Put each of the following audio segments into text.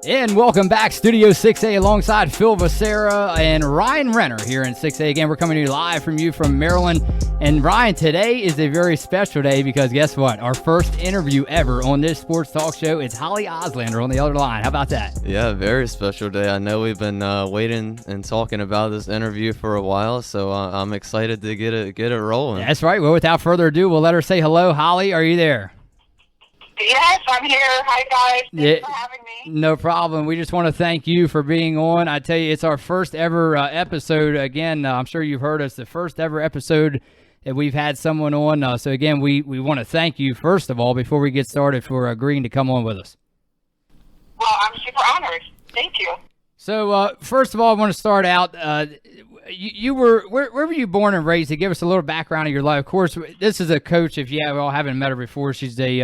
And welcome back, Studio 6A, alongside Phil Becerra and Ryan Renner here in 6A. Again, we're coming to you live from Maryland. And Ryan, today is a very special day because guess what? Our first interview ever on this sports talk show is Holly Oslander on the other line. How about that? Yeah, very special day. I know we've been waiting and talking about this interview for a while, so I'm excited to get it rolling. That's right. Well, without further ado, we'll let her say hello. Holly, are you there? Yes, I'm here. Hi, guys. Thanks for having me. No problem. We just want to thank you for being on. I tell you, it's our first ever episode. Again, I'm sure you've heard us, the first ever episode that we've had someone on. So, again, we want to thank you, first of all, before we get started, for agreeing to come on with us. Well, I'm super honored. Thank you. So, first of all, I want to start out. You were where were you born and raised? To give us a little background of your life. Of course, this is a coach. If you haven't met her before, she's a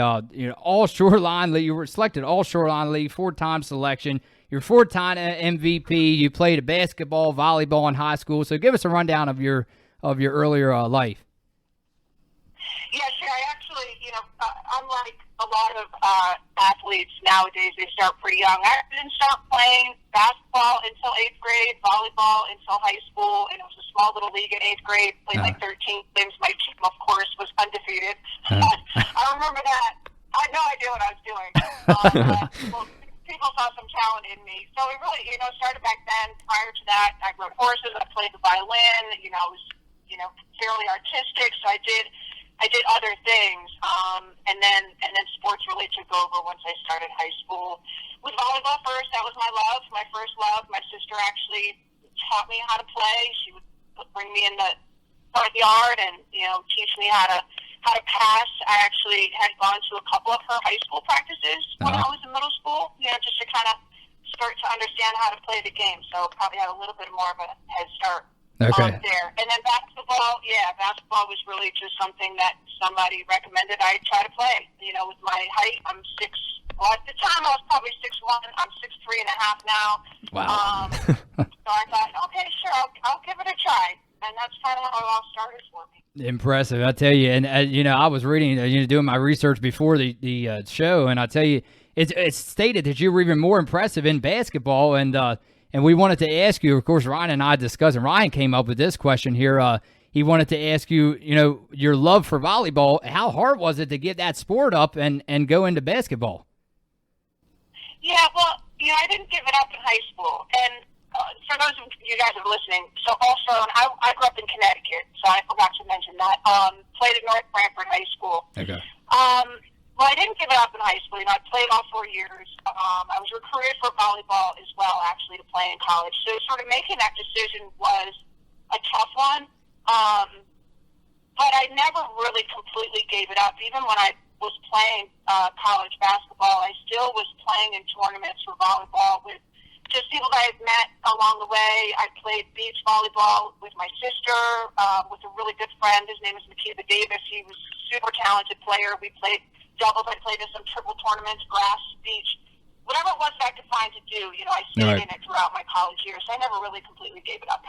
all shoreline league. You were selected all shoreline league, 4-time selection. You're 4-time MVP. You played a basketball, volleyball in high school. So, give us a rundown of your earlier life. Yeah, sure. I actually, unlike a lot of athletes nowadays, they start pretty young. I didn't start playing basketball until 8th grade, volleyball until high school, and it was a small little league in 8th grade. Played like 13 games. My team, of course, was undefeated. I remember that. I had no idea what I was doing. People saw some talent in me. So we really, started back then. Prior to that, I rode horses. I played the violin. I was, fairly artistic. So I did other things, and then sports really took over once I started high school. With volleyball first, that was my first love. My sister actually taught me how to play. She would bring me in the front yard and teach me how to pass. I actually had gone to a couple of her high school practices when I was in middle school, just to kind of start to understand how to play the game. So probably had a little bit more of a head start. Okay. There. And then basketball was really just something that somebody recommended I try to play. With my height, I'm 6. Well, at the time I was probably 6'1". I'm 6'3.5" now. Wow. So I thought, okay, sure, I'll give it a try. And that's kind of how it all started for me. Impressive, I tell you. And I was reading, doing my research before the show, and I tell you, it's stated that you were even more impressive in basketball. And we wanted to ask you, of course, Ryan and I discussed, and Ryan came up with this question here. He wanted to ask you, your love for volleyball. How hard was it to get that sport up and go into basketball? Yeah, well, I didn't give it up in high school. And for those of you guys that are listening, so also, I grew up in Connecticut, so I forgot to mention that. Played at North Branford High School. Okay. Well, I didn't give it up in high school. I played all 4 years. I was recruited for volleyball as well, actually, to play in college. So sort of making that decision was a tough one. But I never really completely gave it up. Even when I was playing college basketball, I still was playing in tournaments for volleyball with just people that I had met along the way. I played beach volleyball with my sister, with a really good friend. His name is Makeba Davis. He was a super talented player. We played doubles. I played in some triple tournaments, grass, beach, whatever it was that I could find to do. I stayed in it throughout my college years. So I never really completely gave it up.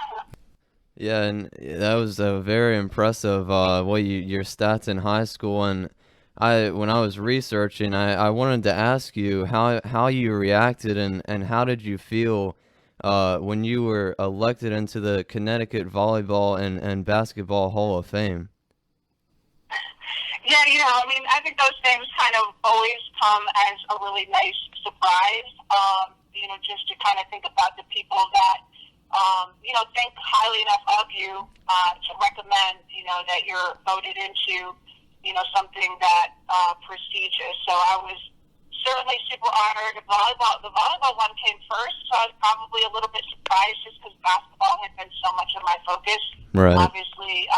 Yeah, and that was very impressive. Your stats in high school, and when I was researching, I wanted to ask you how you reacted and how did you feel when you were elected into the Connecticut Volleyball and Basketball Hall of Fame? Yeah, I think those things kind of always come as a really nice surprise, just to kind of think about the people that, think highly enough of you to recommend, that you're voted into, something that prestigious. So I was certainly super honored. The volleyball one came first, so I was probably a little bit surprised just because basketball had been so much of my focus, right. Obviously,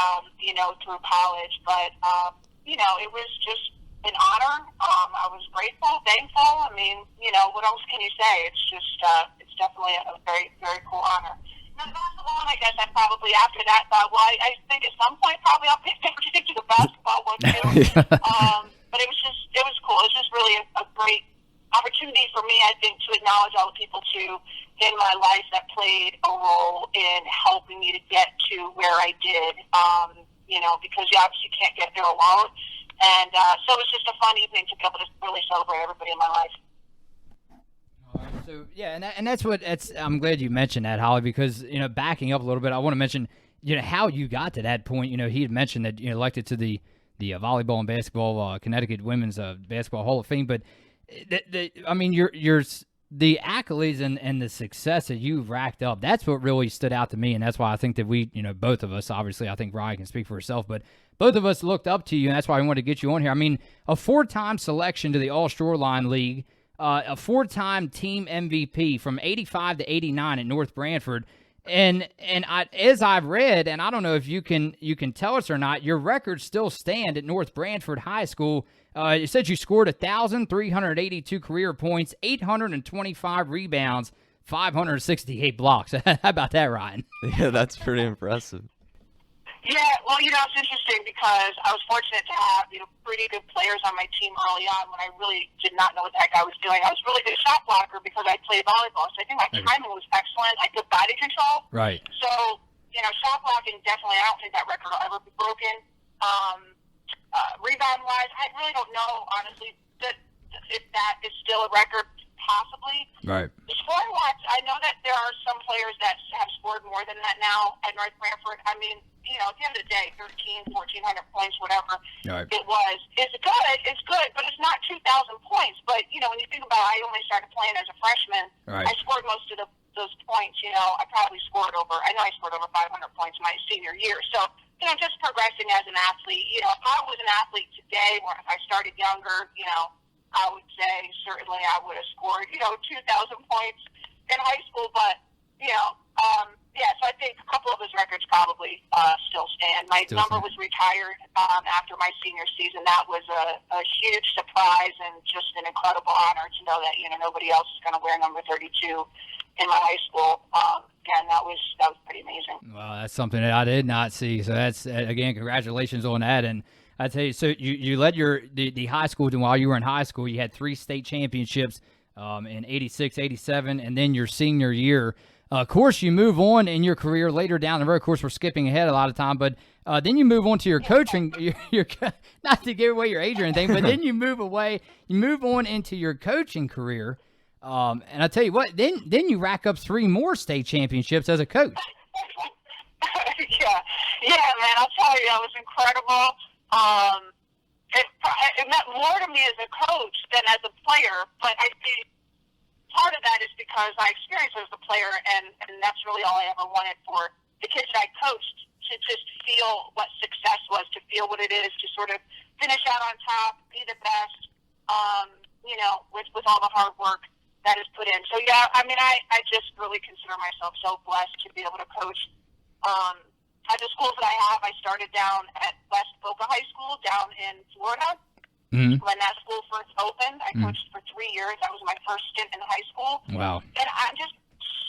through college. But, it was just an honor. I was grateful, thankful. What else can you say? It's just, it's definitely a very, very cool honor. And basketball, I guess I probably after that thought, well, I think at some point probably I'll pay attention to the basketball one too. But it was cool. It was just really a great opportunity for me, I think, to acknowledge all the people in my life that played a role in helping me to get to where I did. Because you obviously can't get there alone. And so it was just a fun evening to be able to really celebrate everybody in my life. So yeah, and that's what I'm glad you mentioned that, Holly, because backing up a little bit, I want to mention how you got to that point. He had mentioned that elected to the volleyball and basketball Connecticut Women's Basketball Hall of Fame, but I mean the accolades and the success that you've racked up, that's what really stood out to me, and that's why I think that we, both of us, obviously, I think Ryan can speak for herself, but both of us looked up to you, and that's why I wanted to get you on here. I mean, a 4-time selection to the All-Shoreline League, a 4-time team MVP from 85 to 89 at North Branford, and as I've read, and I don't know if you can tell us or not, your records still stand at North Branford High School. It said you scored 1,382 career points, 825 rebounds, 568 blocks. How about that, Ryan? Yeah, that's pretty impressive. Yeah, well, it's interesting because I was fortunate to have, pretty good players on my team early on when I really did not know what the heck I was doing. I was really good shot blocker because I played volleyball, so I think my timing was excellent. I had good body control. Right. So, shot blocking, definitely, I don't think that record will ever be broken. Rebound-wise, I really don't know, honestly, if that is still a record, possibly. Right. Scoring-wise, I know that there are some players that have scored more than that now at North Branford. I mean, at the end of the day, 1,100 points, whatever it was, it's good, but it's not 2,000 points. But, when you think about it, I only started playing as a freshman. Right. I scored most of those points, I probably scored over 500 points my senior year. So, just progressing as an athlete. If I was an athlete today, or if I started younger, I would say certainly I would have scored, 2,000 points in high school. But, so I think a couple of his records probably still stand. My number was retired after my senior season. That was a huge surprise and just an incredible honor to know that, nobody else is going to wear number 32 in my high school. And that was pretty amazing. Well, that's something that I did not see. So that's, again, congratulations on that. And I tell you, so you led the high school, and while you were in high school, you had 3 state championships in 86, 87, and then your senior year. Of course, you move on in your career later down the road. Of course, we're skipping ahead a lot of time, but then you move on to your coaching. Your not to give away your age or anything, but then you move on into your coaching career. And I tell you what, then you rack up 3 more state championships as a coach. Yeah, man. I'll tell you, that was incredible. It meant more to me as a coach than as a player, but I think part of that is because I experienced as a player, and that's really all I ever wanted for the kids that I coached, to just feel what success was, to feel what it is, to sort of finish out on top, be the best, with all the hard work that is put in. So, yeah, I mean, I just really consider myself so blessed to be able to coach. At the schools that I have, I started down at West Boca High School down in Florida. Mm-hmm. When that school first opened, I coached for 3 years. That was my first stint in high school. Wow. And I'm just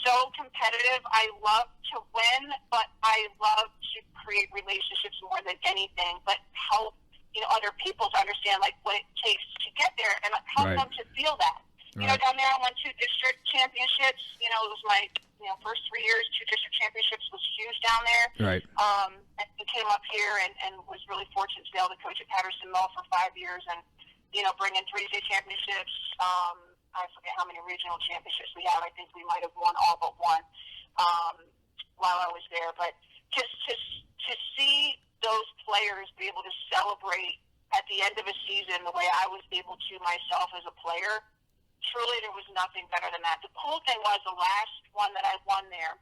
so competitive. I love to win, but I love to create relationships more than anything, but help other people to understand what it takes to get there, and help them to feel that. Down there I won 2 district championships. It was my first 3 years, 2 district championships was huge down there. Right. And came up here and was really fortunate to be able to coach at Patterson Mill for 5 years and, bring in 3 state championships. I forget how many regional championships we have. I think we might have won all but one while I was there. But just to see those players be able to celebrate at the end of a season the way I was able to myself as a player, truly, there was nothing better than that. The cool thing was the last one that I won there,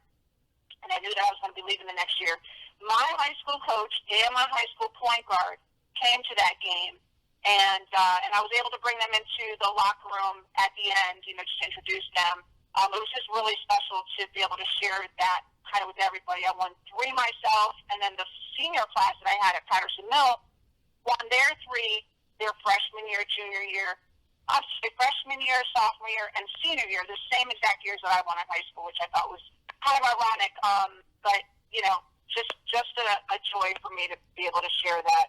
and I knew that I was going to be leaving the next year, my high school coach and my high school point guard came to that game, and I was able to bring them into the locker room at the end, just to introduce them. It was just really special to be able to share that kind of with everybody. I won 3 myself, and then the senior class that I had at Patterson Mill won their 3 their freshman year, junior year, freshman year, sophomore year, and senior year, the same exact years that I won at high school, which I thought was kind of ironic. But just a joy for me to be able to share that.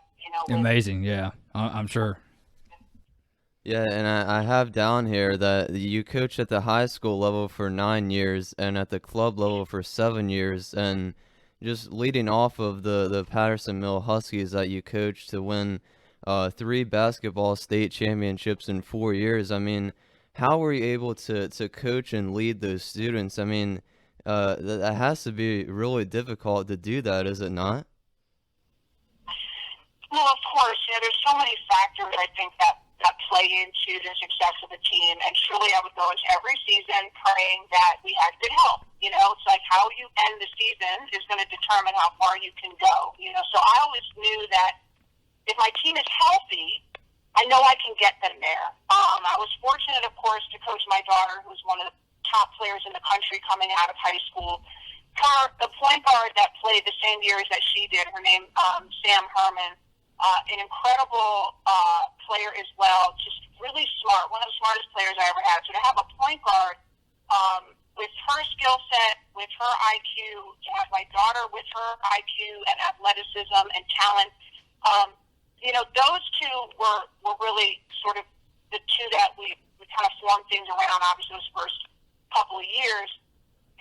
Amazing, yeah, I'm sure. Yeah, and I have down here that you coached at the high school level for 9 years and at the club level for 7 years, and just leading off of the Patterson Mill Huskies that you coached to win 3 basketball state championships in 4 years. I mean, how were you able to coach and lead those students? I mean, that has to be really difficult to do that, is it not? Well, of course, there's so many factors, I think, that play into the success of a team. And truly, I would go into every season praying that we had good health. It's like how you end the season is going to determine how far you can go. So I always knew that if my team is healthy, I know I can get them there. I was fortunate, of course, to coach my daughter, who's one of the top players in the country coming out of high school. The point guard that played the same years that she did, her name Sam Herman, an incredible player as well, just really smart, one of the smartest players I ever had. So to have a point guard with her skill set, with her IQ, to have my daughter with her IQ and athleticism and talent, those two were really sort of the two that we kind of formed things around, obviously, those first couple of years.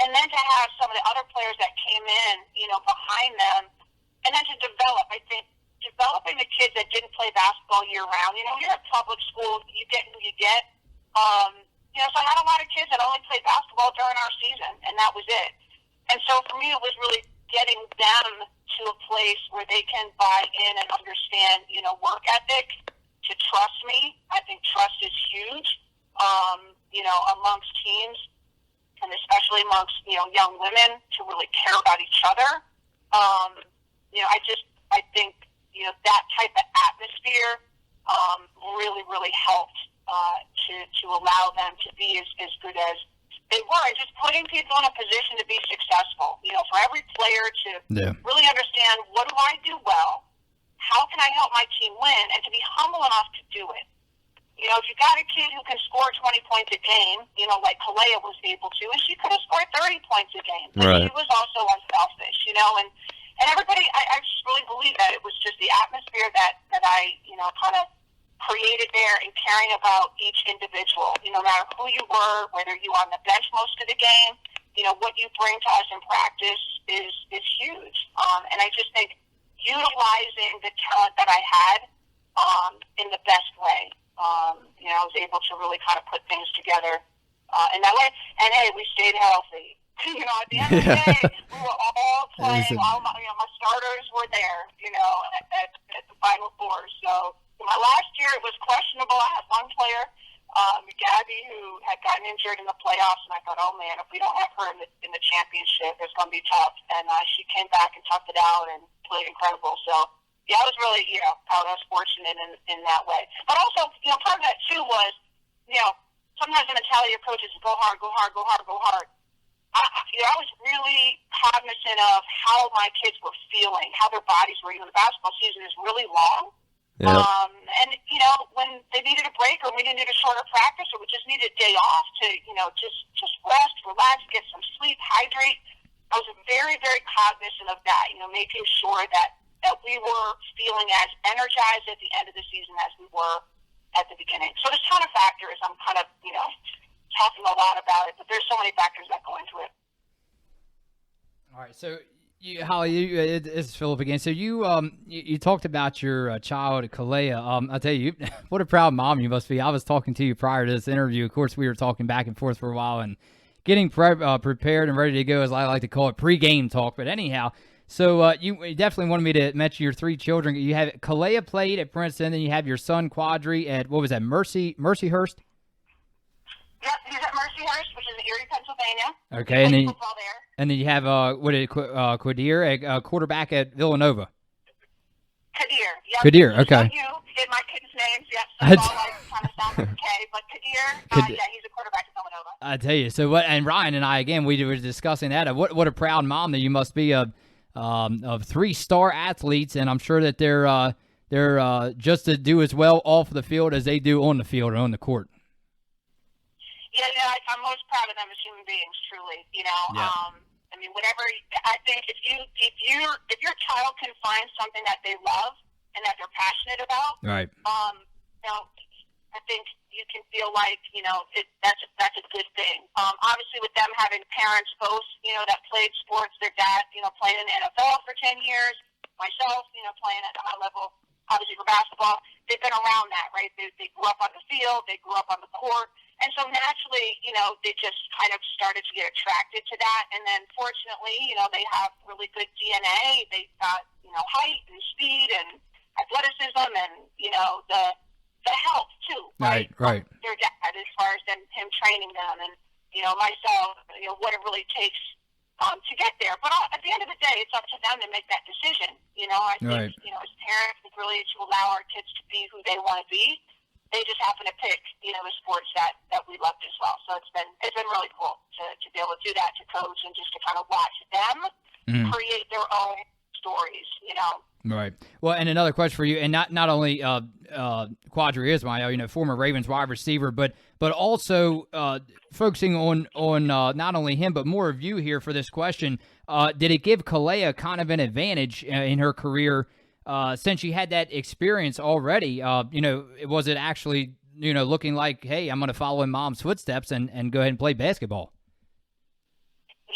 And then to have some of the other players that came in, behind them, and then to develop, I think, developing the kids that didn't play basketball year-round. You're at public school, you get who you get. So I had a lot of kids that only played basketball during our season, and that was it. And so for me, it was really getting them to a place where they can buy in and understand, work ethic, to trust me. I think trust is huge, amongst teams, and especially amongst, young women, to really care about each other. I think, that type of atmosphere really, really helped to allow them to be as good as they were, and just putting people in a position to be successful. For every player to really understand, what do I do well? How can I help my team win? And to be humble enough to do it. If you got a kid who can score 20 points a game, like Kalea was able to, and she could have scored 30 points a game, but she was also unselfish, and everybody, I just really believe that it was just the atmosphere that I, kind of created there, and caring about each individual, no matter who you were, whether you were on the bench most of the game, what you bring to us in practice is huge. And I just think utilizing the talent that I had in the best way, I was able to really kind of put things together in that way. And, hey, we stayed healthy. At the end of the day, we were all playing. All my starters were there, at the Final Four. So my last year, it was questionable. I had one player, Gabby, who had gotten injured in the playoffs, and I thought, oh man, if we don't have her in the championship, it's going to be tough. And she came back and toughed it out and played incredible. So yeah, I was really, I was fortunate in that way. But also, part of that too was, sometimes the mentality of coaches is go hard, go hard, go hard, go hard. I was really cognizant of how my kids were feeling, how their bodies were. The basketball season is really long. Yep. And, when they needed a break, or we needed a shorter practice, or we just needed a day off to, just rest, relax, get some sleep, hydrate, I was very, very cognizant of that, making sure that we were feeling as energized at the end of the season as we were at the beginning. So there's a ton of factors. I'm kind of, talking a lot about it, but there's so many factors that go into it. All right, so Holly, this is Phillip again. So you talked about your child, Kalea. I'll tell you, what a proud mom you must be. I was talking to you prior to this interview. Of course, we were talking back and forth for a while and getting prepared and ready to go, as I like to call it, pre-game talk. But anyhow, so you definitely wanted me to mention your three children. You have Kalea played at Princeton, then you have your son Quadri at, what was that, Mercyhurst? Yep, he's at Mercyhurst, which is in Erie, Pennsylvania. Okay, and then football there. And then you have Quadir, a quarterback at Villanova. Kadir, yep. Kadir, okay. You get my kids' names, yep. So it's all kind of sounds like okay, but Kadir, yeah, he's a quarterback at Villanova. I tell you, so what? And Ryan and I again, we were discussing that. What a proud mom that you must be of 3-star athletes, and I'm sure that they're just to do as well off the field as they do on the field or on the court. Yeah, I'm most proud of them as human beings, truly. Yeah. I mean, whatever. I think if your child can find something that they love and that they're passionate about, right? I think you can feel like that's a good thing. Obviously, with them having parents both, that played sports, their dad, playing in the NFL for 10 years, myself, playing at a high level, obviously for basketball, they've been around that, right? They grew up on the field, they grew up on the court. And so naturally, they just kind of started to get attracted to that. And then fortunately, they have really good DNA. They've got, height and speed and athleticism and, the health too. Right. Their dad, as far as him training them and, myself, what it really takes to get there. But at the end of the day, it's up to them to make that decision. I think, as parents, it's really to allow our kids to be who they want to be. They just happen to pick, the sports that we loved as well. So it's been really cool to be able to do that, to coach, and just to kind of watch them create their own stories, Right. Well, and another question for you, and not only Quadri Ismail, former Ravens wide receiver, but also focusing on not only him but more of you here for this question. Did it give Kalea kind of an advantage in her career? Since she had that experience already, was it actually, looking like, hey, I'm going to follow in Mom's footsteps and go ahead and play basketball?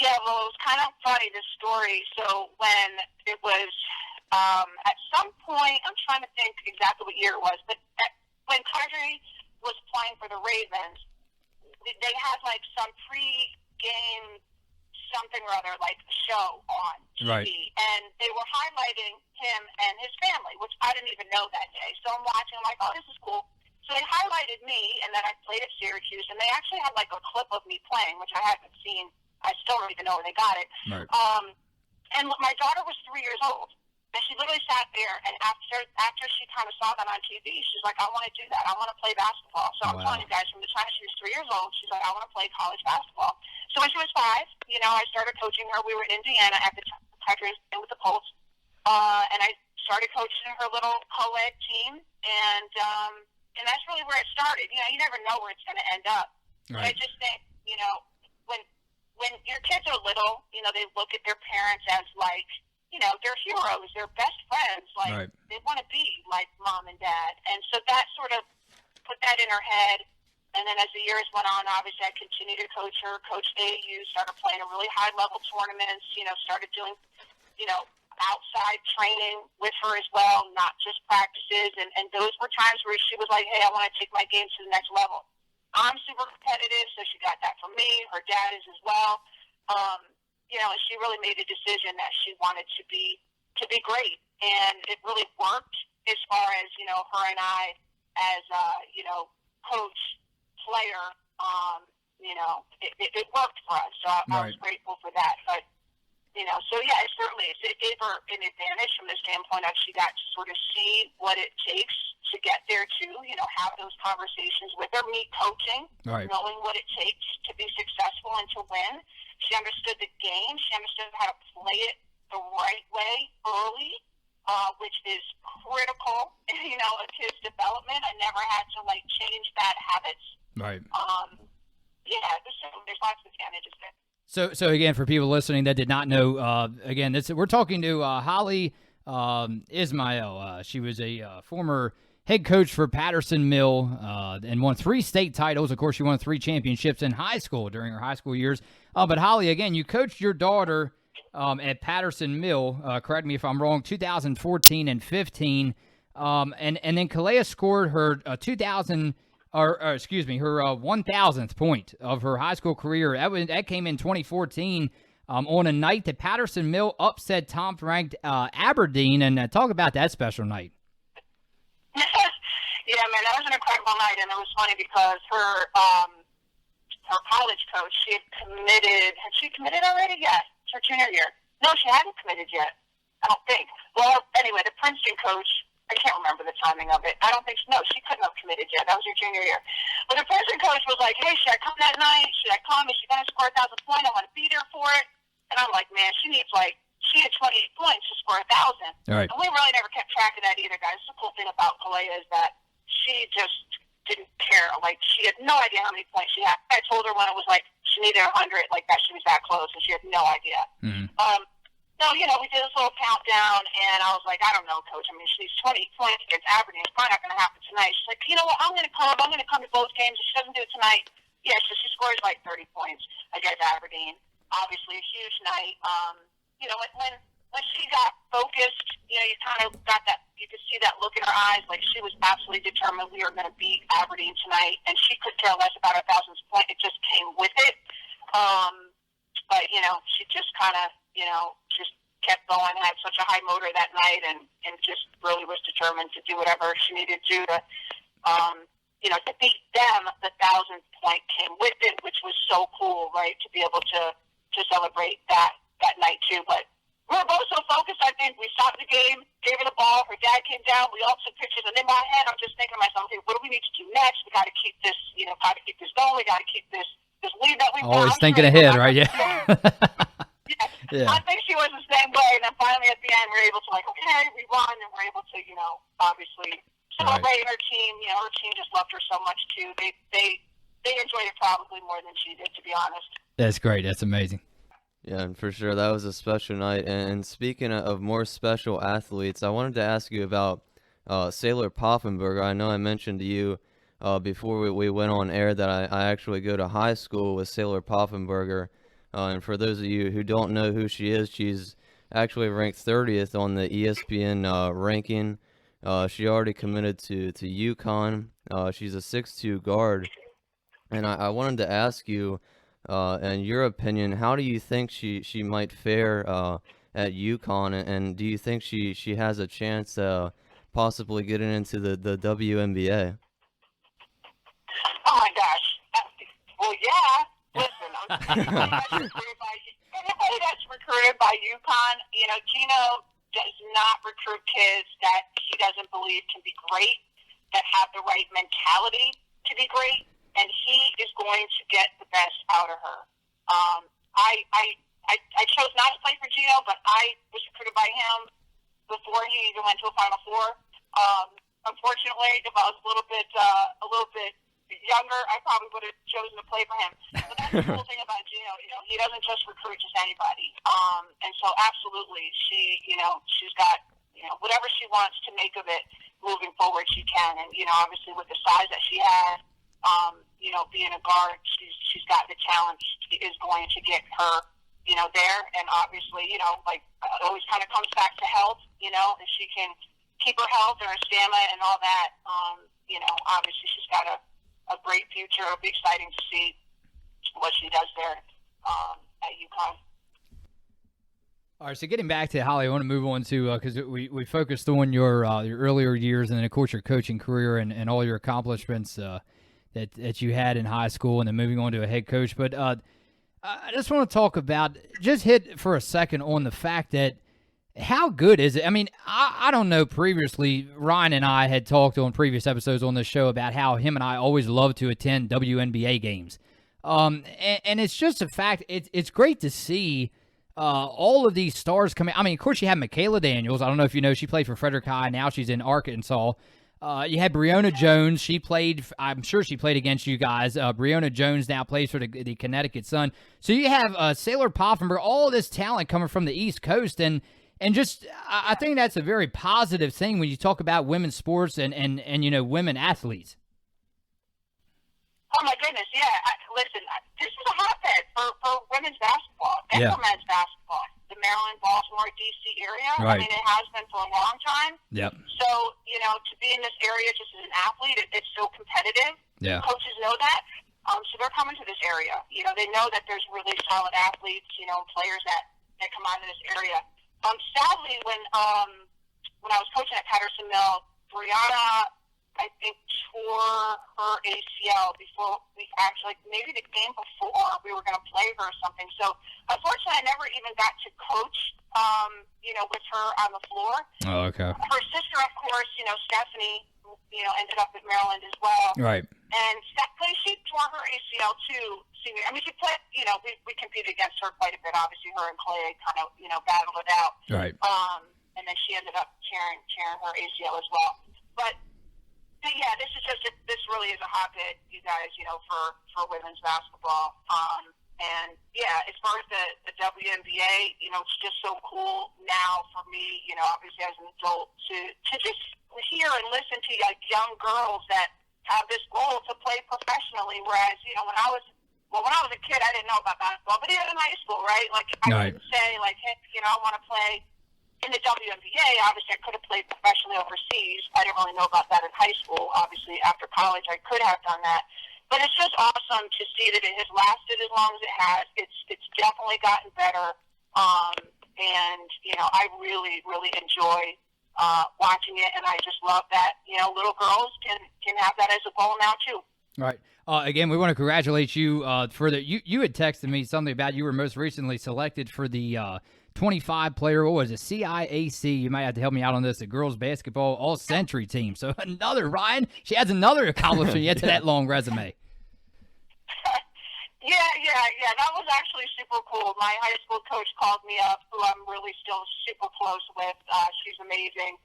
Yeah, well, it was kind of funny, this story. So when it was at some point, I'm trying to think exactly what year it was, but when Quadri was playing for the Ravens, they had like some pre-game something or other, like a show on TV, right. And they were highlighting him and his family, which I didn't even know that day. So I'm watching, I'm like, oh, this is cool. So they highlighted me, and then I played at Syracuse, and they actually had like a clip of me playing, which I haven't seen. I still don't even know where they got it. Right. And my daughter was 3 years old, and she literally sat there, and after she kind of saw that on TV, she's like, I want to do that. I want to play basketball. So I'm telling you guys, from the time she was 3 years old, she's like, I want to play college basketball. So when she was 5, I started coaching her. We were in Indiana at the time with the Colts, and I started coaching her little co-ed team, and that's really where it started. You never know where it's going to end up. Right. But I just think, when your kids are little, they look at their parents as like, they're heroes, they're best friends, like right. They want to be like mom and dad. And so that sort of put that in her head. And then as the years went on, obviously I continued to coach her, coached AAU, started playing at really high-level tournaments, started doing, outside training with her as well, not just practices. And those were times where she was like, hey, I want to take my game to the next level. I'm super competitive, so she got that from me. Her dad is as well. And she really made a decision that she wanted to be great. And it really worked as far as, her and I as, coach, player, it worked for us. So I was grateful for that. But, so yeah, it gave her an advantage from the standpoint of she got to sort of see what it takes to get there too, have those conversations with her, me coaching, knowing what it takes to be successful and to win. She understood the game. She understood how to play it the right way early, which is critical, of his development. I never had to change bad habits. Right. There's lots of advantages there. So again, for people listening that did not know, we're talking to Holly Ismail. She was a former head coach for Patterson Mill and won 3 state titles. Of course, she won 3 championships in high school during her high school years. But Holly, again, you coached your daughter at Patterson Mill. Correct me if I'm wrong. 2014 and 15, and then Kalea scored her 1,000th point of her high school career. That came in 2014 on a night that Patterson Mill upset top-ranked Aberdeen. And talk about that special night. Yeah, man, that was an incredible night, and it was funny because her college coach, she had committed. Had she committed already? Yeah, it's her junior year. No, she hadn't committed yet. I don't think. Well, anyway, the Princeton coach, I can't remember the timing of it. I don't think no, she couldn't have committed yet. That was her junior year. But the Princeton coach was like, hey, should I come that night? Should I come? Is she going to score 1,000 points? I want to be there for it. And I'm like, man, she had 28 points to score 1,000. Right. And we really never kept track of that either, guys. The cool thing about Kalea is that she just didn't care. She had no idea how many points she had. I told her when it was she needed 100, that she was that close, and she had no idea. Mm-hmm. So, we did this little countdown, and I was like, I don't know, Coach. I mean, she's 20 points against Aberdeen. It's probably not going to happen tonight. She's like, you know what? I'm going to come. I'm going to come to both games. If she doesn't do it tonight, yeah, so she scores 30 points against Aberdeen. Obviously, a huge night. When she got focused, you kind of got that, you could see that look in her eyes, like she was absolutely determined we were going to beat Aberdeen tonight, and she could care less about our 1000th point. It just came with it. But, she just kind of, just kept going, had such a high motor that night, and just really was determined to do whatever she needed to do to, to beat them. The 1000th point came with it, which was so cool, right, to be able to celebrate that night too. But we were both so focused, I think. We stopped the game, gave her the ball, her dad came down, we all took pictures, and in my head I'm just thinking to myself, okay, what do we need to do next? We got to keep this, got to keep this going, we got to keep this lead that we've got. Always thinking ahead, right? Yeah. Yeah. I think she was the same way, and then finally at the end we were able to, like, okay, we won, and we're able to, obviously celebrate her team. Her team just loved her so much too. They enjoyed it probably more than she did, to be honest. That's great. That's amazing. Yeah, and for sure, that was a special night. And speaking of more special athletes, I wanted to ask you about Sailor Poffenberger. I know I mentioned to you before we went on air that I actually go to high school with Sailor Poffenberger. And for those of you who don't know who she is, she's actually ranked 30th on the ESPN ranking. She already committed to UConn. She's a 6'2" guard. And I wanted to ask you, in your opinion, how do you think she might fare at UConn, and do you think she has a chance possibly getting into the WNBA? Oh my gosh! Well, yeah. Listen, anybody that's recruited by UConn, Gino does not recruit kids that he doesn't believe can be great, that have the right mentality to be great, and he is going to get the best out of her. I chose not to play for Gino, but I was recruited by him before he even went to a Final Four. Unfortunately, if I was a little bit younger, I probably would have chosen to play for him. But that's the cool thing about Gino. He doesn't just recruit just anybody. And so absolutely, she's got, whatever she wants to make of it moving forward, she can. And, obviously with the size that she has, being a guard, she's got the talent. She is going to get her, there. And obviously, it always kind of comes back to health, if she can keep her health and her stamina and all that, obviously she's got a great future. It'll be exciting to see what she does there at UConn. All right, so getting back to Holly, I want to move on to because we focused on your earlier years and then, of course, your coaching career and all your accomplishments that you had in high school and then moving on to a head coach. But I just want to talk about, just hit for a second on the fact that how good is it? I mean, I don't know. Previously, Ryan and I had talked on previous episodes on this show about how him and I always love to attend WNBA games. And it's just a fact. It's great to see all of these stars coming. I mean, of course, you have Michaela Daniels. I don't know if you know, she played for Frederick High. Now she's in Arkansas. You had Breonna Jones. She played, I'm sure she played against you guys. Breonna Jones now plays for the Connecticut Sun. So you have Sailor Poffenberger, all this talent coming from the East Coast. And just, I think that's a very positive thing when you talk about women's sports and women athletes. Oh, my goodness, yeah. Listen, this is a hotbed for women's basketball and for men's basketball. The Maryland, Baltimore, D.C. area. Right. I mean, it has been for a long time. Yep. So, to be in this area just as an athlete, it's so competitive. Yeah. Coaches know that. So they're coming to this area. They know that there's really solid athletes, players that come out of this area. Sadly, when I was coaching at Patterson Mill, Brianna, I think, tore her ACL before we actually, maybe the game before we were going to play her or something. So, unfortunately, I never even got to coach, with her on the floor. Oh, okay. Her sister, of course, Stephanie, ended up at Maryland as well. Right. And Stephanie, she tore her ACL too. Senior, I mean, she played, we competed against her quite a bit. Obviously, her and Clay kind of, battled it out. Right. And then she ended up tearing her ACL as well. But yeah, this really is a hotbed, you guys, for women's basketball. And yeah, as far as the WNBA, it's just so cool now for me, obviously as an adult to just hear and listen to young girls that have this goal to play professionally. Whereas, when I was a kid, I didn't know about basketball, but even in high school, right? Like I would say, like, hey, I want to play in the WNBA, obviously I could have played professionally overseas. I didn't really know about that in high school. Obviously, after college, I could have done that. But it's just awesome to see that it has lasted as long as it has. It's definitely gotten better. And, you know, I really, really enjoy watching it. And I just love that, you know, little girls can have that as a goal now, too. Right. Again, we want to congratulate you for the. You had texted me something about you were most recently selected for the 25-player, what was it, CIAC? You might have to help me out on this. The girls basketball all-century team. So another Ryan. She adds another accomplishment yet to that long resume. Yeah. That was actually super cool. My high school coach called me up, who I'm really still super close with. She's amazing.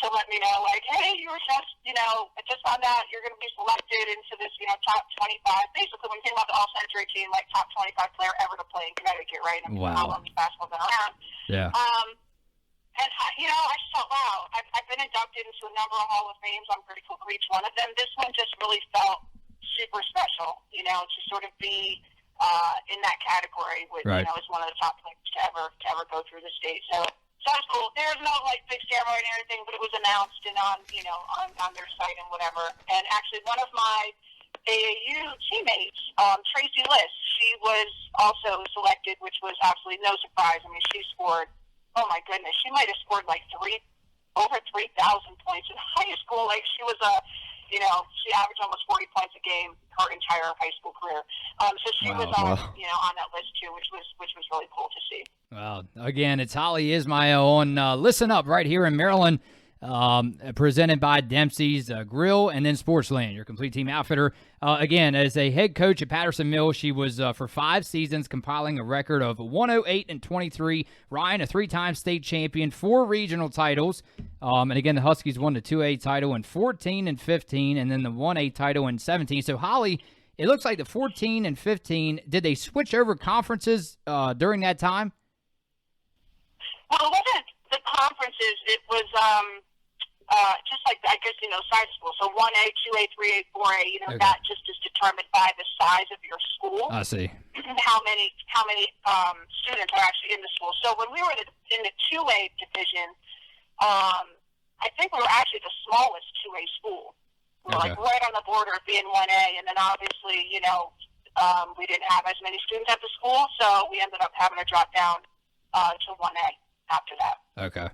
To let me know, like, hey, you were just, you know, I just found out you're going to be selected into this, you know, top 25. Basically, when you think about the all-century team, like top 25 player ever to play in Connecticut, right? I mean, wow. How long has basketball been around? Yeah. And, you know, I just thought, wow, I've been inducted into a number of Hall of Fames. I'm grateful for each one of them. This one just really felt super special, you know, to sort of be in that category, which, right. you know, is one of the top players to ever go through the state. So that's cool. There's no, like, big ceremony or anything, but it was announced and on, you know, on their site and whatever. And actually one of my AAU teammates, Tracy Liss, she was also selected, which was absolutely no surprise. I mean, she scored, oh my goodness, she might have scored like over 3,000 points in high school. Like, she was you know, she averaged almost 40 points a game her entire high school career. So she was on, you know, on that list too, which was really cool to see. Well, again, it's Holly Ismail on Listen Up right here in Maryland, presented by Dempseys, Grille, and then Sportsland, your complete team outfitter. Again, as a head coach at Patterson Mill, she was for 5 seasons compiling a record of 108-23. Ryan, a 3-time state champion, 4 regional titles. And again, the Huskies won the 2A title in 14 and 15, and then the 1A title in 17. So, Holly, it looks like the 14 and 15, did they switch over conferences during that time? Well, it wasn't the conferences. It was just like, I guess, you know, side school. So 1A, 2A, 3A, 4A, you know, that just is determined by the size of your school. I see. How many students are actually in the school. So when we were in the 2A division, I think we were actually the smallest 2A school. We were like right on the border of being 1A, and then obviously, you know, we didn't have as many students at the school, so we ended up having to drop down to 1A after that. Okay.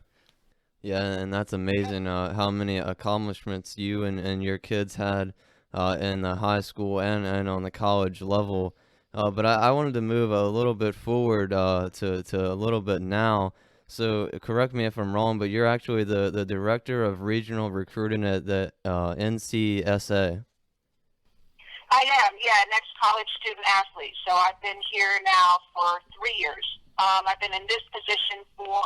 Yeah, and that's amazing how many accomplishments you and your kids had in the high school and on the college level. But I wanted to move a little bit forward to a little bit now. So correct me if I'm wrong, but you're actually the director of regional recruiting at the NCSA. I am, yeah, next college student athlete. So I've been here now for 3 years. I've been in this position for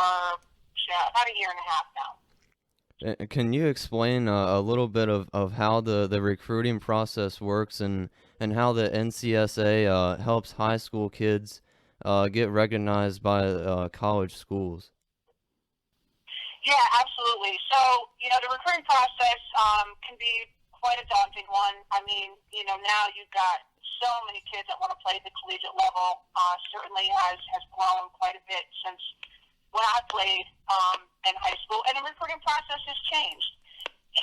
about a year and a half now. Can you explain a little bit of how the recruiting process works and how the NCSA helps high school kids get recognized by college schools? Yeah, absolutely. So, you know, the recruiting process can be quite a daunting one. I mean, you know, now you've got so many kids that want to play at the collegiate level. Certainly has grown quite a bit since when I played in high school, and the recruiting process has changed.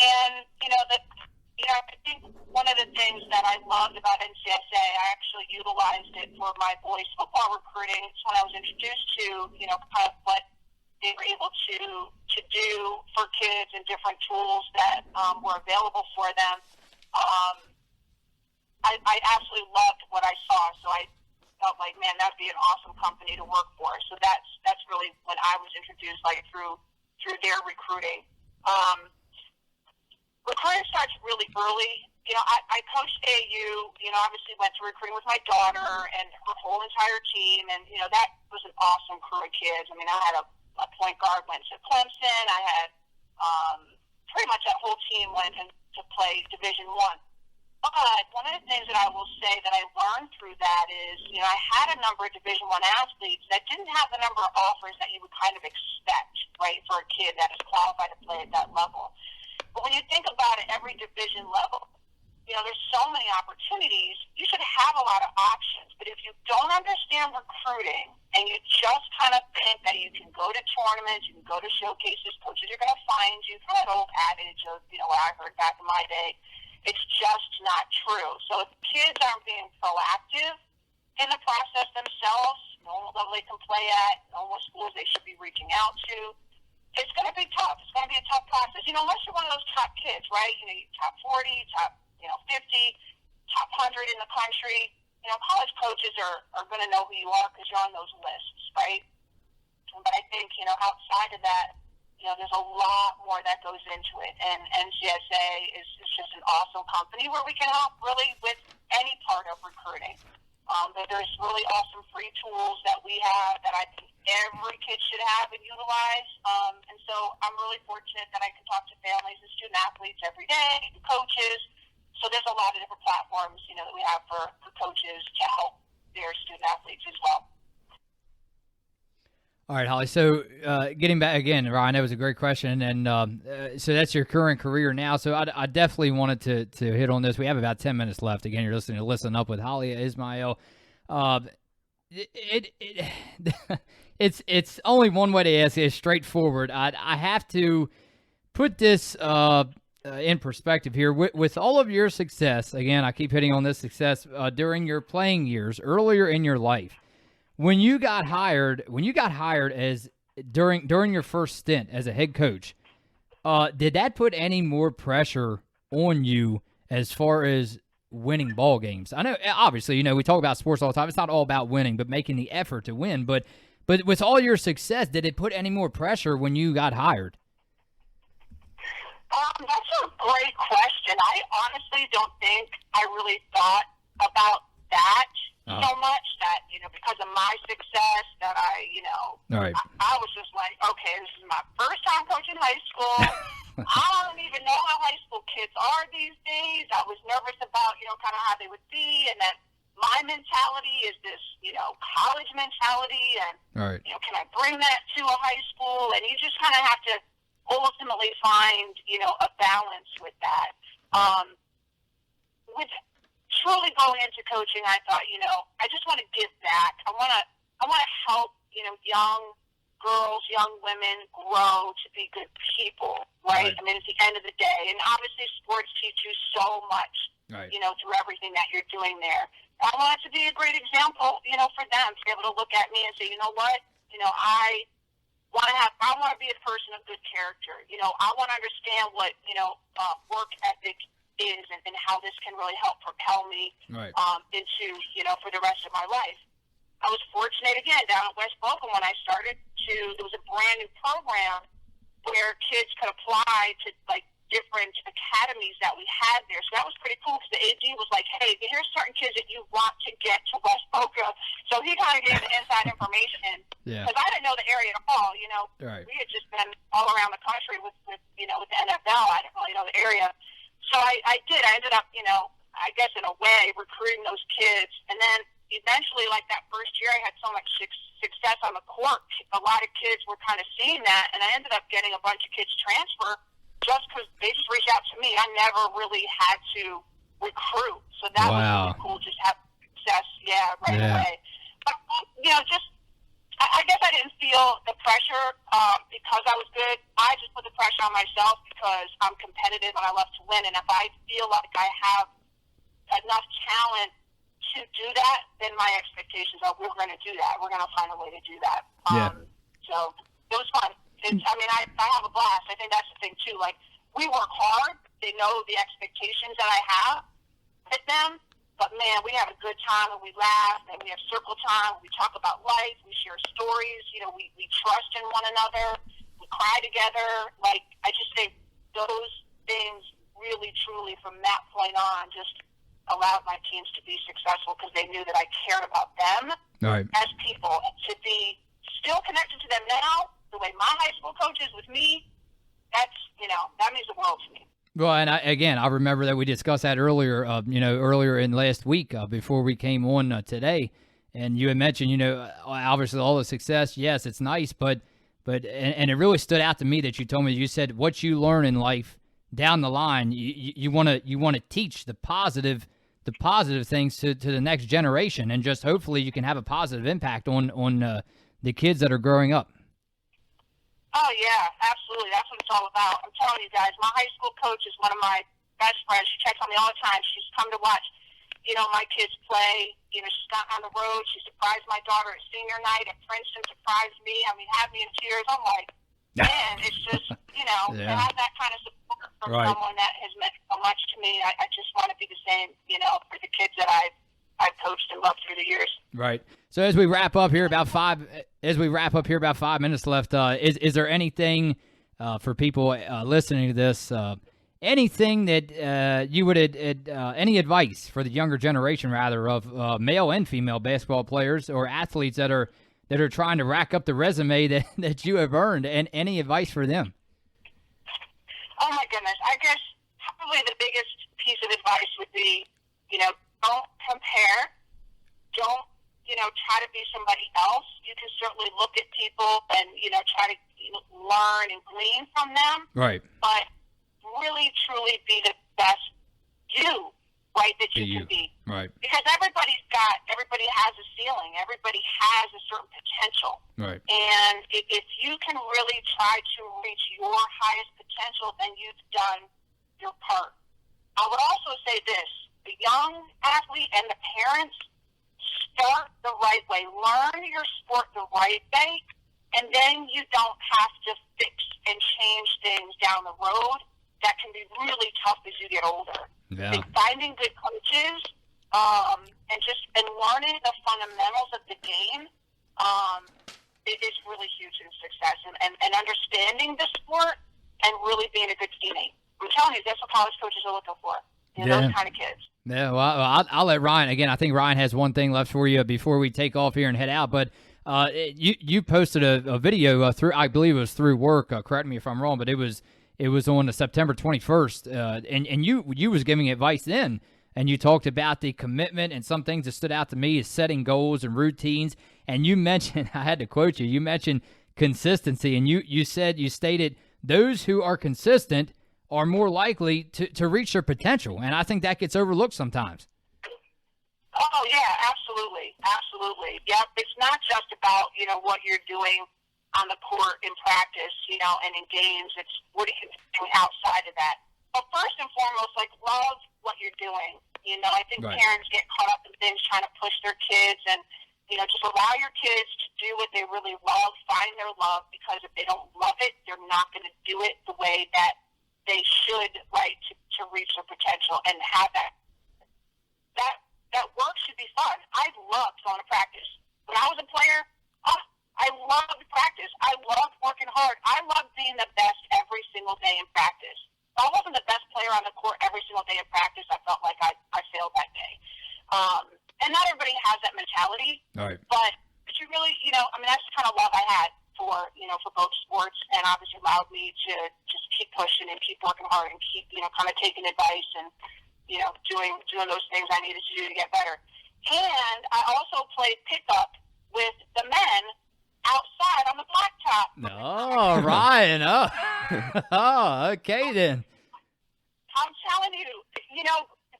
And I think one of the things that I loved about NCSA, I actually utilized it for my boys' football recruiting. It's when I was introduced to, you know, kind of what they were able to do for kids and different tools that were available for them. I absolutely loved what I saw, so I felt like, man, that'd be an awesome company to work for. So that's really when I was introduced, like through their recruiting. Recruiting starts really early. You know, I coached AAU, you know, obviously went to recruiting with my daughter and her whole entire team, and, you know, that was an awesome crew of kids. I mean, I had a point guard went to Clemson. I had pretty much that whole team went to play Division I. But one of the things that I will say that I learned through that is, you know, I had a number of Division I athletes that didn't have the number of offers that you would kind of expect, right, for a kid that is qualified to play at that level. But when you think about it, every division level, you know, there's so many opportunities. You should have a lot of options. But if you don't understand recruiting, and you just kind of think that you can go to tournaments, you can go to showcases, coaches are going to find you. Kind of an old adage of, what I heard back in my day. It's just not true. So if kids aren't being proactive in the process themselves, knowing what level they can play at, knowing what schools they should be reaching out to, it's going to be tough. It's going to be a tough process. Unless you're one of those top kids, right? You top 40, top 50, top 100 in the country. College coaches are going to know who you are because you're on those lists, right? But I think, outside of that, there's a lot more that goes into it. And NCSA is just an awesome company where we can help really with any part of recruiting. But there's really awesome free tools that we have that I think every kid should have and utilize. And so I'm really fortunate that I can talk to families and student athletes every day, and coaches. So there's a lot of different platforms, that we have for coaches to help their student athletes as well. All right, Holly. So getting back again, Ryan, that was a great question. And so that's your current career now. So I definitely wanted to hit on this. We have about 10 minutes left. Again, you're listening to Listen Up with Holly Ismail. It's only one way to ask it. It's straightforward. I have to put this in perspective here. With all of your success, again, I keep hitting on this success during your playing years earlier in your life. When you got hired as during your first stint as a head coach, did that put any more pressure on you as far as winning ball games? I know, obviously, we talk about sports all the time. It's not all about winning, but making the effort to win. But with all your success, did it put any more pressure when you got hired? That's a great question. I honestly don't think I really thought about that so much that, because of my success that All right. I was just like, okay, this is my first time coaching high school. I don't even know how high school kids are these days. I was nervous about, kind of how they would be. And then my mentality is this, college mentality. And, All right. Can I bring that to a high school? And you just kind of have to ultimately find, a balance with that. With truly going into coaching, I thought, I just want to give back. I want to help, young girls, young women grow to be good people, right? I mean, at the end of the day, and obviously sports teach you so much, through everything that you're doing there. I want it to be a great example, for them to be able to look at me and say, you know what, I want to be a person of good character. I want to understand what, work ethic is and how this can really help propel me into, for the rest of my life. I was fortunate, again, down at West Boca when I started there was a brand new program where kids could apply to, different academies that we had there. So that was pretty cool because the AD was like, hey, here's certain kids that you want to get to West Boca. So he kind of gave the inside information because I didn't know the area at all. We had just been all around the country with the NFL. I didn't really know the area. So I did. I ended up, I guess in a way, recruiting those kids. And then eventually, that first year, I had so much success on the court. A lot of kids were kind of seeing that, and I ended up getting a bunch of kids transfer just because they just reached out to me. I never really had to recruit. So that was really cool, just have success, right away. But, I guess I didn't feel the pressure because I was good. I just put the pressure on myself because I'm competitive and I love to win. And if I feel like I have enough talent to do that, then my expectations are we're going to do that. We're going to find a way to do that. So it was fun. I have a blast. I think that's the thing, too. We work hard. They know the expectations that I have with them. But, man, we have a good time, and we laugh, and we have circle time. We talk about life. We share stories. We trust in one another. We cry together. I just think those things really, truly, from that point on, just allowed my teams to be successful because they knew that I cared about them as people. And to be still connected to them now, the way my high school coach is with me, that's, that means the world to me. Well, and I remember that we discussed that earlier, earlier in last week before we came on today, and you had mentioned, obviously all the success. Yes, it's nice, but it really stood out to me that you told me. You said what you learn in life down the line, you want to teach the positive the positive things to the next generation, and just hopefully you can have a positive impact on the kids that are growing up. Oh, yeah, absolutely. That's what it's all about. I'm telling you guys, my high school coach is one of my best friends. She checks on me all the time. She's come to watch, my kids play. She's gone on the road. She surprised my daughter at senior night at Princeton, surprised me. I mean, had me in tears. I'm like, man, it's just, to have that kind of support from someone that has meant so much to me. I just want to be the same, for the kids that I've coached and loved through the years. Right. So as we wrap up here, about 5 minutes left, is there anything for people listening to this, anything that you would any advice for the younger generation, rather, of male and female basketball players or athletes that are trying to rack up the resume that you have earned, and any advice for them? Oh my goodness. I guess probably the biggest piece of advice would be, don't compare. Don't, try to be somebody else. You can certainly look at people and, try to learn and glean from them. Right. But really, truly be the best you, right, that you can be. Right. Because everybody has a ceiling. Everybody has a certain potential. Right. And if you can really try to reach your highest potential, then you've done your part. I would also say this: the young athlete and the parents, start the right way. Learn your sport the right way, and then you don't have to fix and change things down the road. That can be really tough as you get older. Yeah. And finding good coaches and learning the fundamentals of the game it is really huge in success. And understanding the sport and really being a good teammate. I'm telling you, that's what college coaches are looking for. Those kind of kids. Yeah, well, I'll let Ryan, again, I think Ryan has one thing left for you before we take off here and head out, but you posted a video through, I believe it was through work, correct me if I'm wrong, but it was on September 21st, and you was giving advice then, and you talked about the commitment, and some things that stood out to me is setting goals and routines, and you mentioned, I had to quote you, you mentioned consistency, and you stated, those who are consistent are more likely to reach their potential, and I think that gets overlooked sometimes. Oh, yeah, absolutely. Absolutely. Yep. It's not just about, what you're doing on the court in practice, and in games. It's what are you doing outside of that. But first and foremost, love what you're doing. I think parents get caught up in things trying to push their kids, and, just allow your kids to do what they really love, find their love, because if they don't love it, they're not going to do it the way that they should, right, to reach their potential and have that. That work should be fun. I loved going to practice. When I was a player, I loved practice. I loved working hard. I loved being the best every single day in practice. If I wasn't the best player on the court every single day in practice, I felt like I failed that day. And not everybody has that mentality. Right. But you really, that's the kind of love I had for both sports, and obviously allowed me to just keep pushing and keep working hard and keep, kind of taking advice and, doing those things I needed to do to get better. And I also played pickup with the men outside on the blacktop. Oh, Ryan. Oh, oh, okay then. I'm telling you,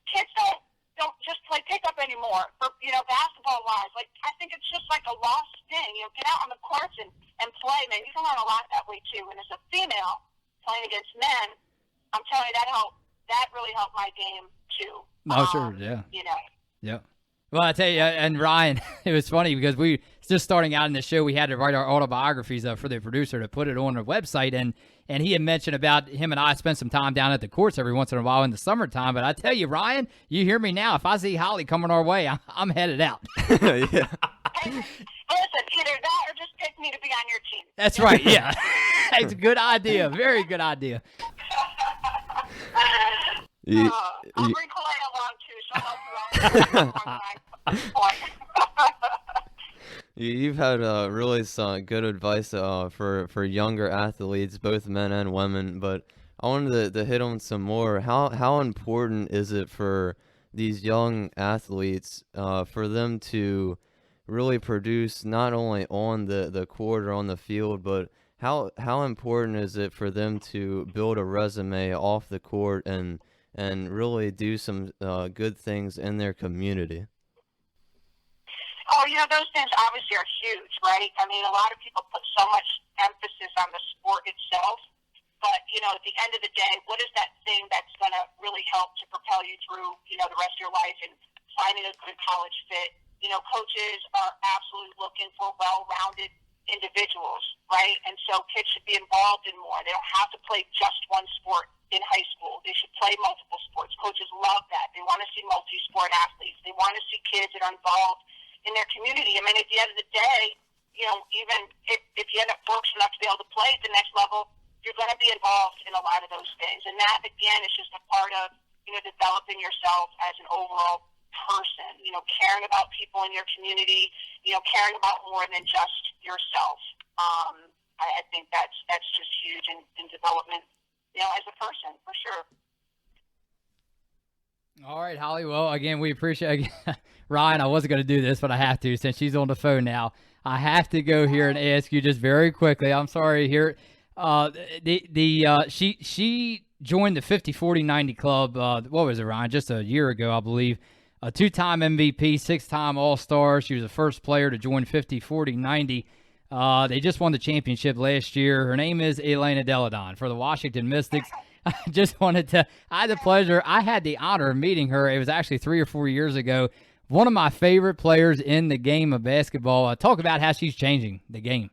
kids don't just play pickup anymore for, basketball-wise. I think it's just like a lost thing. Get out on the courts and play, man. You can learn a lot that way, too. And as a female playing against men, I'm telling you, that really helped my game, too. Oh, sure, yeah. Yeah. Well, I tell you, and Ryan, it was funny because we just starting out in the show, we had to write our autobiographies for the producer to put it on the website, and he had mentioned about him and I spend some time down at the courts every once in a while in the summertime. But I tell you, Ryan, you hear me now. If I see Holly coming our way, I'm headed out. Yeah. Hey, listen, either that or just pick me to be on your team. That's right. Yeah, it's a good idea. Very good idea. I'll bring Kalea along too. She'll help you out. You've had really some good advice for younger athletes, both men and women. But I wanted to hit on some more. How important is it for these young athletes for them to really produce not only on the court or on the field, but how important is it for them to build a resume off the court and and really do some good things in their community? Oh, those things obviously are huge, right? I mean, a lot of people put so much emphasis on the sport itself, but, at the end of the day, what is that thing that's going to really help to propel you through, the rest of your life and finding a good college fit? Coaches are absolutely looking for well-rounded individuals, right? And so kids should be involved in more. They don't have to play just one sport in high school. They should play multiple sports. Coaches love that. They want to see multi-sport athletes. They want to see kids that are involved in their community. I mean, at the end of the day, even if you end up fortunate enough to be able to play at the next level, you're going to be involved in a lot of those things. And that, again, is just a part of, developing yourself as an overall person, caring about people in your community, caring about more than just yourself. I think that's just huge in development, as a person, for sure. All right, Holly. Well, again, we appreciate Ryan. I wasn't going to do this, but I have to since she's on the phone now. I have to go here and ask you just very quickly. I'm sorry here. She joined the 50-40-90 club. What was it, Ryan? Just a year ago, I believe. A 2-time MVP, 6-time All-Star. She was the first player to join 50-40-90. They just won the championship last year. Her name is Elena Deladon for the Washington Mystics. I just wanted to – I had the pleasure – I had the honor of meeting her. It was actually 3 or 4 years ago. One of my favorite players in the game of basketball. Talk about how she's changing the game.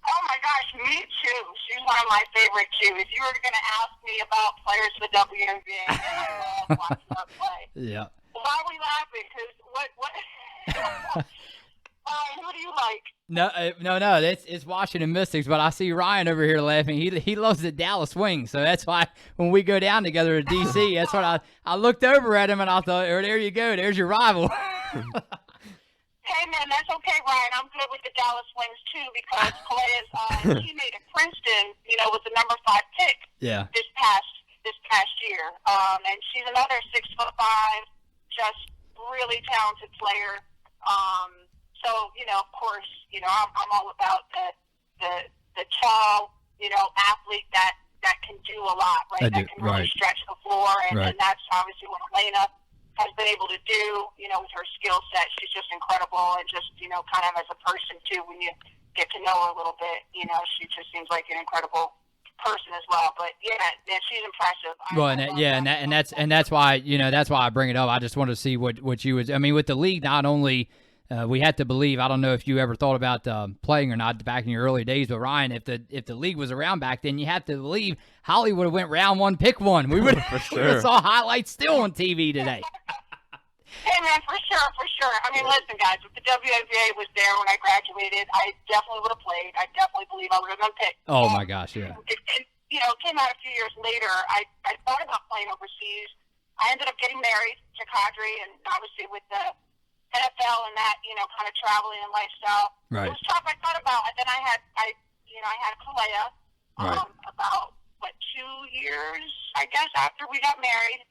Oh, my gosh, me too. She's one of my favorite, too. If you were going to ask me about players for the WNBA, I love watching her play. Yeah. Why are we laughing? Because what who do you like? No. It's Washington Mystics, but I see Ryan over here laughing. He loves the Dallas Wings, so that's why when we go down together to D.C., that's what I looked over at him and I thought, oh, there you go. There's your rival. Hey, man, that's okay, Ryan. I'm good with the Dallas Wings, too, because Clay's teammate at Princeton, was the number 5 pick this past year. And she's another 6'5", just really talented player. So, of course, I'm all about the tall, athlete that can do a lot, right? That can really stretch the floor, and that's obviously what Elena has been able to do, with her skill set. She's just incredible, and just, kind of as a person, too, when you get to know her a little bit, she just seems like an incredible person as well. But, yeah, she's impressive. That's why, that's why I bring it up. I just wanted to see what you was, I mean, with the league, not only we had to believe, I don't know if you ever thought about playing or not back in your early days, but Ryan, if the league was around back then, you had to believe Holly would have went round 1, pick 1. We would have saw highlights still on TV today. Hey, man, for sure. I mean, listen, guys, if the WNBA was there when I graduated, I definitely would have played. I definitely believe I would have been picked. Oh, my gosh, yeah. It came out a few years later. I thought about playing overseas. I ended up getting married to Kadri, and obviously with the NFL and that, kind of traveling and lifestyle. Right. It was tough. I thought about it. Then I had Kalea about, 2 years, I guess, after we got married.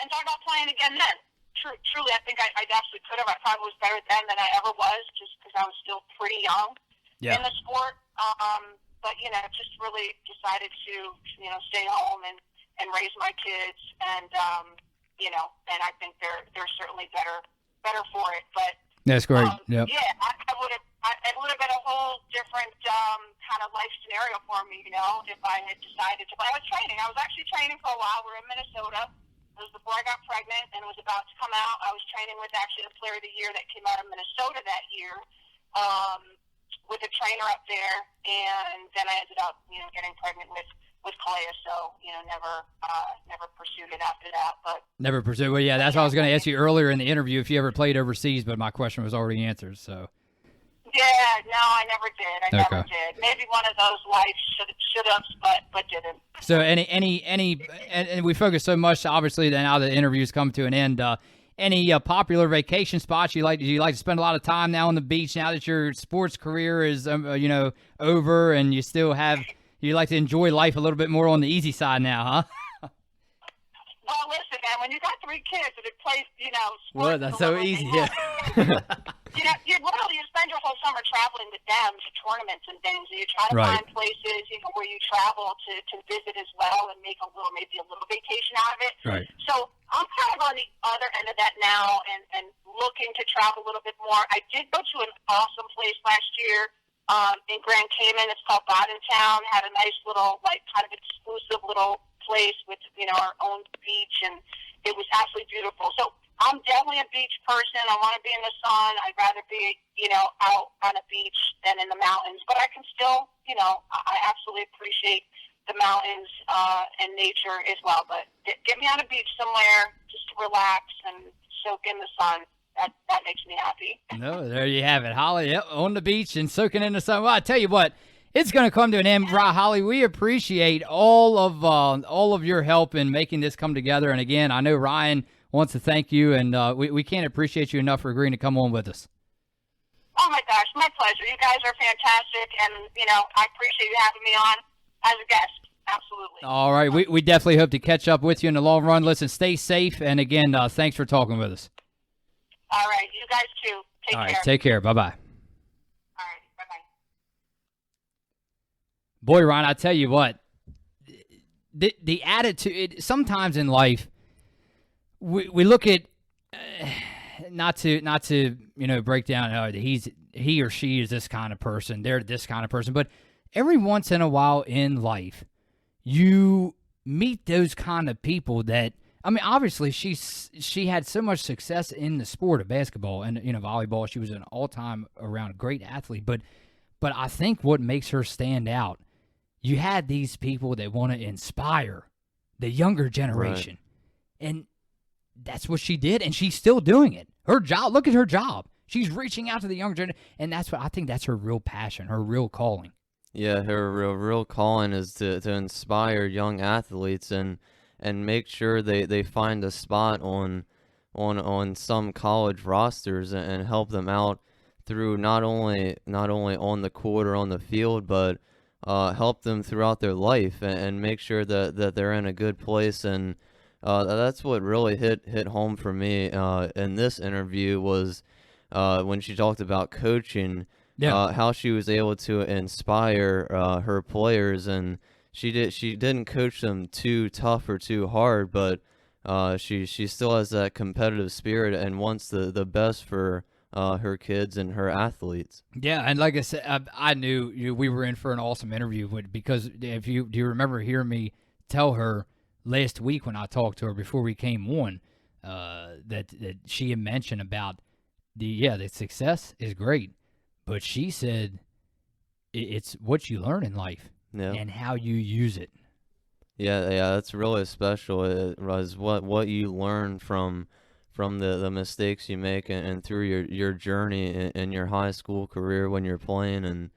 And thought about playing again then. Truly, I think I absolutely could have. I probably was better then than I ever was, just because I was still pretty young in the sport. But, just really decided to, stay home and raise my kids. And, and I think they're certainly better for it. But that's great. Yep. Yeah, it would have been a whole different kind of life scenario for me, if I had decided to. But I was training. I was actually training for a while. We were in Minnesota. It was before I got pregnant and was about to come out. I was training with actually the Player of the Year that came out of Minnesota that year, with a trainer up there, and then I ended up, getting pregnant with Kalea. So, never pursued it after that. But never pursued. Well, yeah, that's what I was going to ask you earlier in the interview if you ever played overseas, but my question was already answered. So. Yeah, no, I never did. I never did. Maybe one of those life should-haves, but didn't. So and we focus so much, obviously, that now the interviews come to an end. Any popular vacation spots you like? Do you like to spend a lot of time now on the beach now that your sports career is, over, and you like to enjoy life a little bit more on the easy side now, huh? Well, listen, man, when you got 3 kids and it plays, sports. Well, that's so easy, yeah. You literally, spend your whole summer traveling with them to tournaments and things. And you try to Right. find places, where you travel to visit as well and make maybe a little vacation out of it. Right. So I'm kind of on the other end of that now and looking to travel a little bit more. I did go to an awesome place last year in Grand Cayman. It's called Town. Had a nice little, kind of exclusive little place with, our own beach, and it was absolutely beautiful. So I'm definitely a beach person. I want to be in the sun. I'd rather be, out on a beach than in the mountains. But I can still, I absolutely appreciate the mountains and nature as well. But get me on a beach somewhere just to relax and soak in the sun. That makes me happy. No, there you have it, Holly. Yep, on the beach and soaking in the sun. Well, I tell you what, it's going to come to an end, right, Holly? We appreciate all of your help in making this come together. And again, I know Ryan wants to thank you, and we can't appreciate you enough for agreeing to come on with us. Oh my gosh, my pleasure. You guys are fantastic, and I appreciate you having me on as a guest. Absolutely. All right, we definitely hope to catch up with you in the long run. Listen, stay safe, and again, thanks for talking with us. All right, you guys too. Take care. All right, take care. Bye-bye. All right, bye-bye. Boy, Ryan, I tell you what, the attitude, sometimes in life, we look at, not to break down, he or she is this kind of person, they're this kind of person, but every once in a while in life, you meet those kind of people that, obviously she had so much success in the sport of basketball and volleyball. She was an all-time around great athlete, but I think what makes her stand out, you had these people that want to inspire the younger generation, right. And that's what she did, and she's still doing it. Her job, look at her job. She's reaching out to the younger generation, and that's what I think. That's her real passion, her real calling. Yeah, her real calling is to inspire young athletes and make sure they find a spot on some college rosters and help them out through not only on the court or on the field, but help them throughout their life and make sure that they're in a good place. And that's what really hit home for me in this interview was when she talked about coaching, how she was able to inspire her players, and she didn't coach them too tough or too hard, but she still has that competitive spirit and wants the best for her kids and her athletes. Yeah, and like I said, I knew we were in for an awesome interview because do you remember hearing me tell her last week when I talked to her before we came on that she had mentioned about the success is great, but she said it's what you learn in life. Yeah. And how you use it. Yeah, that's really special. It was what you learn from the mistakes you make and through your journey in your high school career when you're playing, and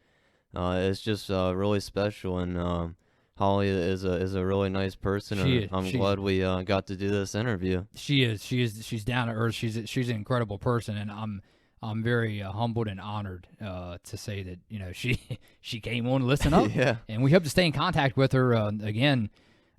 it's just really special. And Holly is a really nice person, and I'm glad we got to do this interview. She is. She's down to earth. She's an incredible person, and I'm very humbled and honored to say that she came on to listen up. Yeah. And we hope to stay in contact with her again.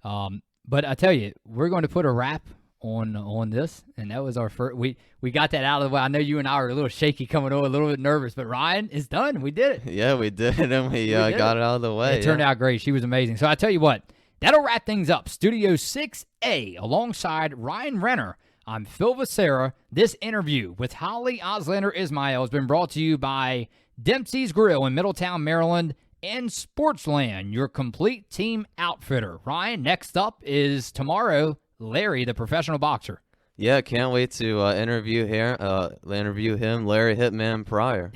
But I tell you, we're going to put a wrap on this, and that was our first. We got that out of the way. I know you and I were a little shaky coming on, a little bit nervous, but Ryan, it's done. We did it. Yeah, we did it, and we got it out of the way. It turned out great. She was amazing. So I tell you what, that'll wrap things up. Studio 6A alongside Ryan Renner. I'm Phil Becerra. This interview with Holly Oslander Ismail has been brought to you by Dempseys Grille in Middletown, Maryland, and Sportsland, your complete team outfitter. Ryan, next up is tomorrow, Larry, the professional boxer. Yeah, can't wait to interview him, Larry Hitman Pryor.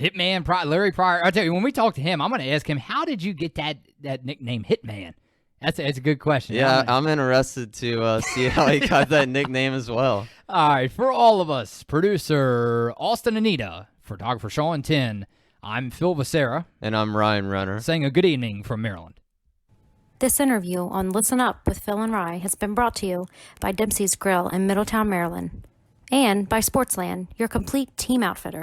Larry Pryor. I tell you, when we talk to him, I'm going to ask him, how did you get that nickname Hitman? That's a good question. Yeah, I'm interested to see how he got that nickname as well. All right, for all of us, producer Austin Anita, photographer Sean Tin, I'm Phil Becerra. And I'm Ryan Renner. Saying a good evening from Maryland. This interview on Listen Up with Phil and Rye has been brought to you by Dempsey's Grille in Middletown, Maryland, and by Sportsland, your complete team outfitter.